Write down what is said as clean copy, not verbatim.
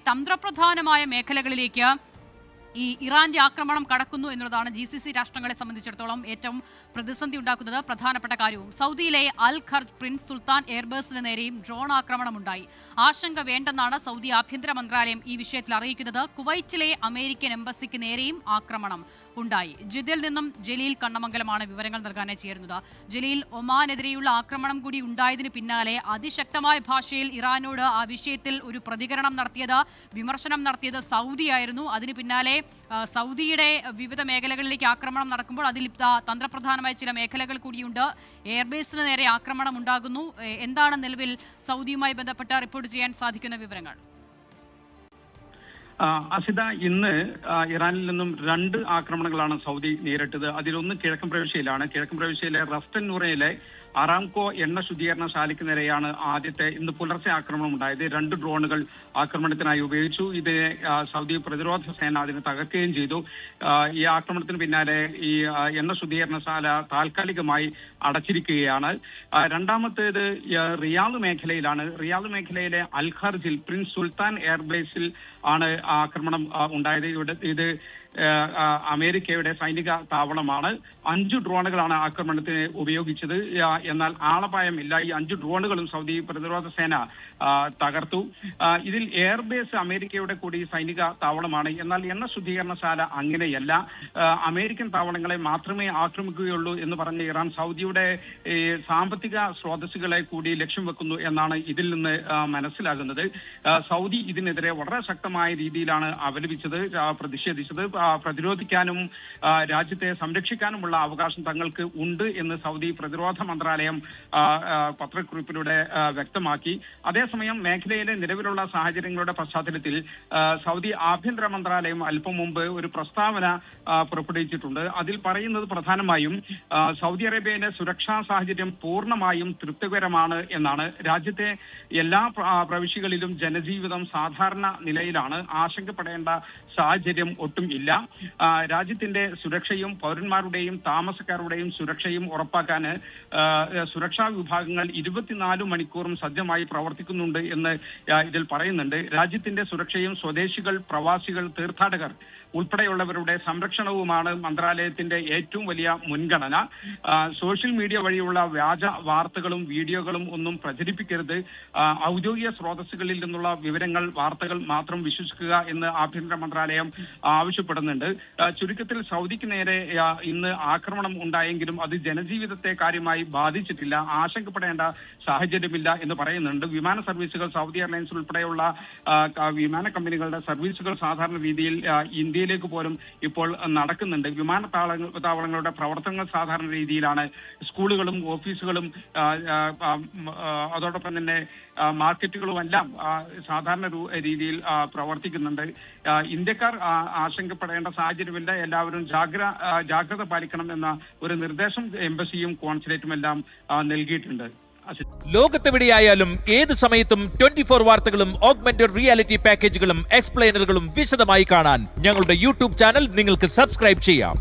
തന്ത്രപ്രധാനമായ മേഖലകളിലേക്ക് ഈ ഇറാന്റെ ആക്രമണം കടക്കുന്നു എന്നുള്ളതാണ് GCC രാഷ്ട്രങ്ങളെ സംബന്ധിച്ചിടത്തോളം ഏറ്റവും പ്രതിസന്ധി ഉണ്ടാക്കുന്നത്. പ്രധാനപ്പെട്ട കാര്യവും സൗദിയിലെ അൽ ഖർജ് പ്രിൻസ് സുൽത്താൻ എയർബേസിന് നേരെയും ഡ്രോൺ ആക്രമണം ഉണ്ടായി. ആശങ്ക വേണ്ടെന്നാണ് സൗദി ആഭ്യന്തര മന്ത്രാലയം ഈ വിഷയത്തിൽ അറിയിക്കുന്നത്. കുവൈറ്റിലെ അമേരിക്കൻ എംബസിക്ക് നേരെയും ആക്രമണം ഉണ്ടായി. ജിദ്ദയിൽ നിന്നും ജലീൽ കണ്ണമംഗലമാണ് വിവരങ്ങൾ നൽകാനായി ചേരുന്നത്. ജലീൽ, ഒമാനെതിരെയുള്ള ആക്രമണം കൂടി ഉണ്ടായതിന് പിന്നാലെ അതിശക്തമായ ഭാഷയിൽ ഇറാനോട് ആ വിഷയത്തിൽ ഒരു പ്രതികരണം നടത്തിയത്, വിമർശനം നടത്തിയത് സൗദിയായിരുന്നു. അതിന് പിന്നാലെ സൗദിയുടെ വിവിധ മേഖലകളിലേക്ക് ആക്രമണം നടക്കുമ്പോൾ അതിൽ തന്ത്രപ്രധാനമായ ചില മേഖലകൾ കൂടിയുണ്ട്. എയർബേസിന് നേരെ ആക്രമണം ഉണ്ടാകുന്നു. എന്താണ് നിലവിൽ സൗദിയുമായി ബന്ധപ്പെട്ട് റിപ്പോർട്ട് ചെയ്യാൻ സാധിക്കുന്ന വിവരങ്ങൾ? അസിത, ഇന്ന് ഇറാനിൽ നിന്നും 2 ആക്രമണങ്ങളാണ് സൗദി നേരിട്ടത്. അതിലൊന്ന് കിഴക്കൻ പ്രവിശ്യയിലാണ്. കിഴക്കൻ പ്രവിശ്യയിലെ റഫ്തൻ നൂറയിലെ അറാംകോ എണ്ണ ശുദ്ധീകരണശാലയ്ക്ക് നേരെയാണ് ഇന്ന് പുലർച്ചെ ആക്രമണം ഉണ്ടായത്. 2 ഡ്രോണുകൾ ആക്രമണത്തിനായി ഉപയോഗിച്ചു. ഇതിനെ സൗദി പ്രതിരോധ സേന അതിനെ തകർക്കുകയും ചെയ്തു. ഈ ആക്രമണത്തിന് പിന്നാലെ ഈ എണ്ണ ശുദ്ധീകരണശാല താൽക്കാലികമായി അടച്ചിരിക്കുകയാണ്. രണ്ടാമത്തേത് റിയാദ് മേഖലയിലാണ്. റിയാദ് മേഖലയിലെ അൽ ഖർജിൽ പ്രിൻസ് സുൽത്താൻ എയർബേസിൽ ആണ് ആക്രമണം ഉണ്ടായത്. ഇത് അമേരിക്കയുടെ സൈനിക താവളമാണ്. 5 ഡ്രോണുകളാണ് ആക്രമണത്തിന് ഉപയോഗിച്ചത്. എന്നാൽ ആളപായമില്ല. ഈ 5 ഡ്രോണുകളും സൗദി പ്രതിരോധ സേന തകർത്തു. ഇതിൽ എയർബേസ് അമേരിക്കയുടെ കൂടി സൈനിക താവളമാണ്. എന്നാൽ എണ്ണ ശുദ്ധീകരണശാല അങ്ങനെയല്ല. അമേരിക്കൻ താവളങ്ങളെ മാത്രമേ ആക്രമിക്കുകയുള്ളൂ എന്ന് പറഞ്ഞ ഇറാൻ സൗദിയുടെ സാമ്പത്തിക സ്രോതസ്സുകളെ കൂടി ലക്ഷ്യം വെക്കുന്നു എന്നാണ് ഇതിൽ നിന്ന് മനസ്സിലാകുന്നത്. സൗദി ഇതിനെതിരെ വളരെ ശക്തമായ രീതിയിലാണ് അപലപിച്ചത്, പ്രതിഷേധിച്ചത്. പ്രതിരോധിക്കാനും രാജ്യത്തെ സംരക്ഷിക്കാനുമുള്ള അവകാശം തങ്ങൾക്ക് ഉണ്ട് എന്ന് സൗദി പ്രതിരോധ മന്ത്രാലയം പത്രക്കുറിപ്പിലൂടെ വ്യക്തമാക്കി. അതേസമയം മേഖലയിലെ നിലവിലുള്ള സാഹചര്യങ്ങളുടെ പശ്ചാത്തലത്തിൽ സൗദി ആഭ്യന്തര മന്ത്രാലയം അല്പം മുമ്പ് ഒരു പ്രസ്താവന പുറപ്പെടുവിച്ചിട്ടുണ്ട്. അതിൽ പറയുന്നത് പ്രധാനമായും സൗദി അറേബ്യയിലെ സുരക്ഷാ സാഹചര്യം പൂർണ്ണമായും തൃപ്തികരമാണ് എന്നാണ്. രാജ്യത്തെ എല്ലാ പ്രവിശ്യകളിലും ജനജീവിതം സാധാരണ നിലയിലാണ്. ആശങ്കപ്പെടേണ്ട സാഹചര്യം ഒട്ടും ഇല്ല. രാജ്യത്തിന്റെ സുരക്ഷയും പൗരന്മാരുടെയും താമസക്കാരുടെയും സുരക്ഷയും ഉറപ്പാക്കാൻ സുരക്ഷാ വിഭാഗങ്ങൾ 24 മണിക്കൂറും സജ്ജമായി പ്രവർത്തിക്കുന്നുണ്ട് എന്ന് ഇതിൽ പറയുന്നുണ്ട്. രാജ്യത്തിന്റെ സുരക്ഷയും സ്വദേശികൾ, പ്രവാസികൾ, തീർത്ഥാടകർ ഉൾപ്പെടെയുള്ളവരുടെ സംരക്ഷണവുമാണ് മന്ത്രാലയത്തിന്റെ ഏറ്റവും വലിയ മുൻഗണന. സോഷ്യൽ മീഡിയ വഴിയുള്ള വ്യാജ വാർത്തകളും വീഡിയോകളും ഒന്നും പ്രചരിപ്പിക്കരുത്. ഔദ്യോഗിക സ്രോതസ്സുകളിൽ നിന്നുള്ള വിവരങ്ങൾ, വാർത്തകൾ മാത്രം വിശ്വസിക്കുക എന്ന് ആഭ്യന്തര മന്ത്രാലയം ആവശ്യപ്പെടുന്നുണ്ട്. ചുരുക്കത്തിൽ സൗദിക്ക് നേരെ ഇന്ന് ആക്രമണം ഉണ്ടായെങ്കിലും അത് ജനജീവിതത്തെ കാര്യമായി ബാധിച്ചിട്ടില്ല. ആശങ്കപ്പെടേണ്ട സാഹചര്യമില്ല എന്ന് പറയുന്നുണ്ട്. വിമാന സർവീസുകൾ, സൗദി എയർലൈൻസ് ഉൾപ്പെടെയുള്ള വിമാന കമ്പനികളുടെ സർവീസുകൾ സാധാരണ രീതിയിൽ ഇന്ത്യയിലേക്ക് പോലും ഇപ്പോൾ നടക്കുന്നുണ്ട്. വിമാനത്താവളങ്ങളുടെ പ്രവർത്തനങ്ങൾ സാധാരണ രീതിയിലാണ്. സ്കൂളുകളും ഓഫീസുകളും അതോടൊപ്പം തന്നെ മാർക്കറ്റുകളുമെല്ലാം സാധാരണ രീതിയിൽ പ്രവർത്തിക്കുന്നുണ്ട്. ഇന്ത്യക്കാർ ആശങ്കപ്പെടേണ്ട സാഹചര്യമില്ല. എല്ലാവരും ജാഗ്രത പാലിക്കണം എന്ന ഒരു നിർദ്ദേശം എംബസിയും കോൺസുലേറ്റും എല്ലാം നൽകിയിട്ടുണ്ട്. ലോകത്തെവിടെയായാലും ഏത് സമയത്തും 24 വാർത്തകളും ഓഗ്മെന്റഡ് റിയാലിറ്റി പാക്കേജുകളും എക്സ്പ്ലെയിനറുകളും വിശദമായി കാണാൻ ഞങ്ങളുടെ യൂട്യൂബ് ചാനൽ നിങ്ങൾക്ക് സബ്സ്ക്രൈബ് ചെയ്യാം.